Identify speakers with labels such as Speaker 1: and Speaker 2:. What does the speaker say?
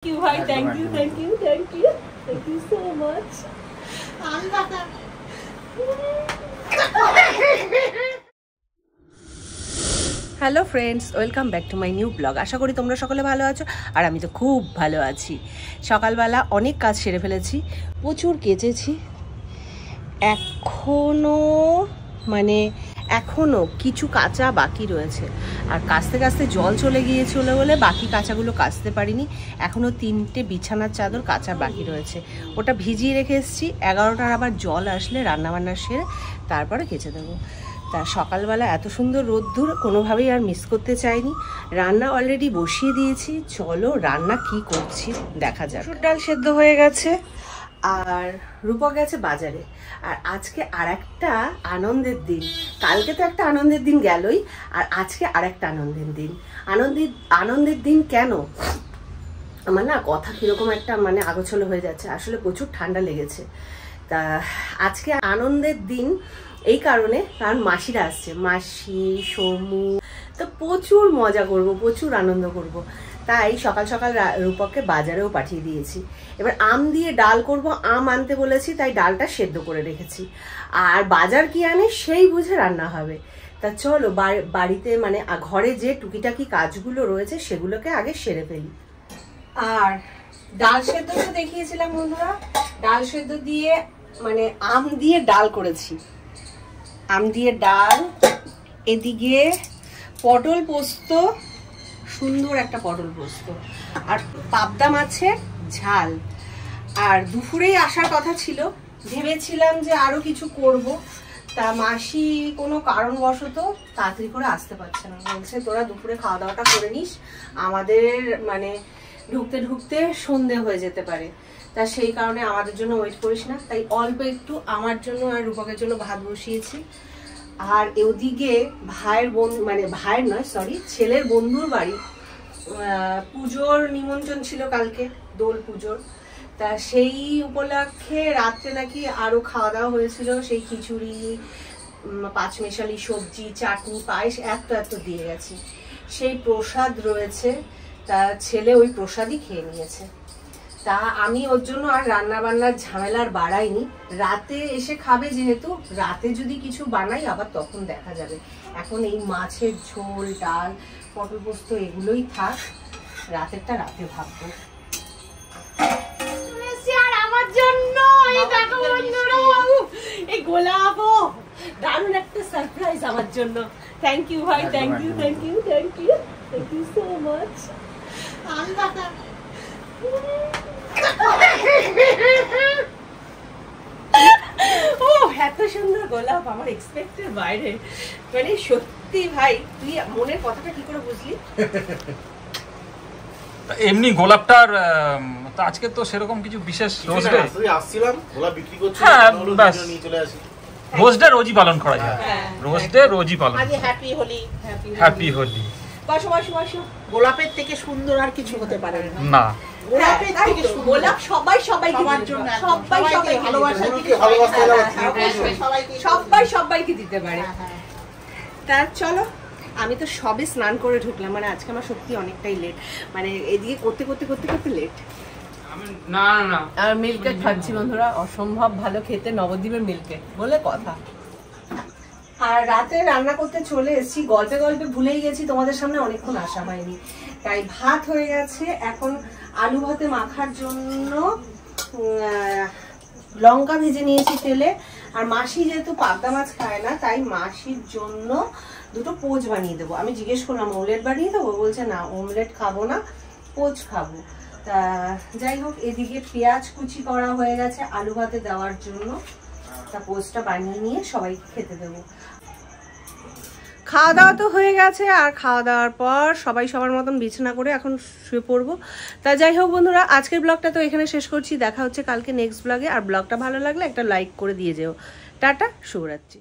Speaker 1: Thank you, hi, thank you so much. Hello friends, welcome back to my new blog. আশা করি তোমরা সকলে ভালো আছো আর আমি তো খুব ভালো আছি। সকালবেলা অনেক কাজ সেরে ফেলেছি, প্রচুর কেচেছি। এখনও কিছু কাঁচা বাকি রয়েছে আর কাচতে কাচতে জল চলে গিয়েছিল বলে বাকি কাঁচাগুলো কাচতে পারিনি। এখনও 3টে বিছানার চাদর কাঁচা বাকি রয়েছে, ওটা ভিজিয়ে রেখে এসেছি। 11টার আবার জল আসলে রান্নাবান্না সেরে তারপরে কেচে দেবো। তা সকালবেলা এত সুন্দর রোদ্দুর কোনোভাবেই আর মিস করতে চাইনি। রান্না অলরেডি বসিয়ে দিয়েছি, চলো রান্না কি করছি দেখা যাক। মসুর ডাল সেদ্ধ হয়ে গেছে আর রূপক গেছে বাজারে। আর আজকে আর একটা আনন্দের দিন। কালকে তো একটা আনন্দের দিন গেলই, আর আজকে আর একটা আনন্দের দিন। আনন্দের দিন কেন, আমার না কথা কিরকম একটা আগোছলো হয়ে যাচ্ছে, আসলে প্রচুর ঠান্ডা লেগেছে। তা আজকে আনন্দের দিন এই কারণে, কারণ মাসিরা আসছে, মাসি সমু, তো প্রচুর মজা করব, প্রচুর আনন্দ করব। তাই সকাল সকাল রূপককে বাজারেও পাঠিয়ে দিয়েছি। এবার আম দিয়ে ডাল করব, আম আনতে বলেছি, তাই ডালটা সেদ্ধ করে রেখেছি। আর বাজার কি আনে সেই বুঝে রান্না হবে। তা চলো বাড়িতে ঘরে যে টুকিটাকি কাজগুলো রয়েছে সেগুলোকে আগে সেরে ফেলি। আর ডাল সেদ্ধ তো দেখিয়েছিলাম বন্ধুরা, ডাল সেদ্ধ দিয়ে আম দিয়ে ডাল করেছি। আম দিয়ে ডাল, এদিকে পটল পোস্ত, সুন্দর একটা পটল পোস্ত, আর পাবদা মাছের ঝাল। আর দুপুরেই আসার কথা ছিল, ভেবেছিলাম যে আরো কিছু করব। তা মাসি কোনো কারণবশত তাড়াতাড়ি করে আসতে পারছে না, বলছে তোরা দুপুরে খাওয়া দাওয়াটা করে নিস, আমাদের ঢুকতে ঢুকতে সন্ধে হয়ে যেতে পারে। তা সেই কারণে আমাদের জন্য ওয়েট করিস না। তাই অল্প একটু আমার জন্য আর রূপকের জন্য ভাত বসিয়েছি। আর ওদিকে ভাইয়ের নয় সরি ছেলের বন্ধুর বাড়ি পুজোর নিমন্ত্রণ ছিল কালকে, দোল পুজোর। তা সেই উপলক্ষে রাত্রে নাকি আরো খাওয়া দাওয়া হয়েছিল, সেই খিচুড়ি, পাঁচমেশালি সবজি, চাটনি, পায়েস এত দিয়ে গেছে। সেই প্রসাদ রয়েছে, তা ছেলে ওই প্রসাদই খেয়ে নিয়েছে। তা আমি ওর জন্য আর রান্না বান্নার ঝামেলার বাড়াইনি। রাতে এসে খাবে, যেহেতু রাতে যদি কিছু বানাই আবার তখন দেখা যাবে। এখন এই মাছের ঝোল, ডাল, পটল পোস্ত এগুলোই থাক, রাতেরটা রাতে ভাববো। আমার জন্য এই দেখো বন্ধুরা, এই গোলাপ দারুণ একটা সারপ্রাইজ আমার জন্য। থ্যাংক ইউ ভাই, থ্যাংক ইউ সো মাচ। ও এত সুন্দর গোলাপ, আমার এক্সপেক্টের বাইরে। সত্যি ভাই, তুই মনের কথাটা কি করে বুঝলি?
Speaker 2: এমনি গোলাপটার তো আজকে তো সেরকম কিছু বিশেষ রোজ ডে
Speaker 3: আসছিলাম, গোলাপ বিক্রি করছি, নিয়ে চলে আসি।
Speaker 2: রোজ ডে রোজই পালন করা যায়, রোজ ডে রোজই পালন।
Speaker 1: আজকে হ্যাপি হোলি।
Speaker 2: হ্যাপি হোলি।
Speaker 1: বসো। গোলাপের থেকে সুন্দর আর কিছু হতে পারে না। গোলাপের থেকে গোলাপ সবাইকে সবাইকে দিতে পারে। তা চলো, আমি তো সবে স্নান করে ঢুকলাম, আজকে আমার সত্যি অনেকটাই লেট, এদিকে করতে লেট।
Speaker 2: না
Speaker 1: আর মিল্কেট খাচ্ছি বন্ধুরা, অসম্ভব ভালো খেতে নবদ্বীপের মিল্কেট বলে কথা। আর রাতে রান্না করতে চলে এসেছি, গল্পে ভুলেই গেছি, তোমাদের সামনে অনেকক্ষণ আসা হয়নি। তাই ভাত হয়ে গেছে, এখন আলু ভাতে মাখার জন্য লঙ্কা ভেজে নিয়েছি তেলে। আর মাসি যেহেতু পাবদা মাছ খায় না, তাই মাসির জন্য দুটো পোচ বানিয়ে দেবো। আমি জিজ্ঞেস করলাম অমলেট বানিয়ে দেবো, বলছে না অমলেট খাবো না, পোচ খাবো। তা যাই হোক, এদিকে পেঁয়াজ কুচি করা হয়ে গেছে আলু ভাতে দেওয়ার জন্য। তা পোচটা বানিয়ে নিয়ে সবাইকে খেতে দেবো। খাওয়া দাওয়া তো হয়ে গেছে, আর খাওয়া দাওয়ার পর সবাই সবার মতন বিছানা করে এখন শুয়ে পড়বো। তা যাই হোক বন্ধুরা, আজকের ব্লগটা তো এখানে শেষ করছি। দেখা হচ্ছে কালকে নেক্সট ব্লগে। আর ব্লগটা ভালো লাগলে একটা লাইক করে দিয়ে যেও। টাটা, শুভরাত্রি।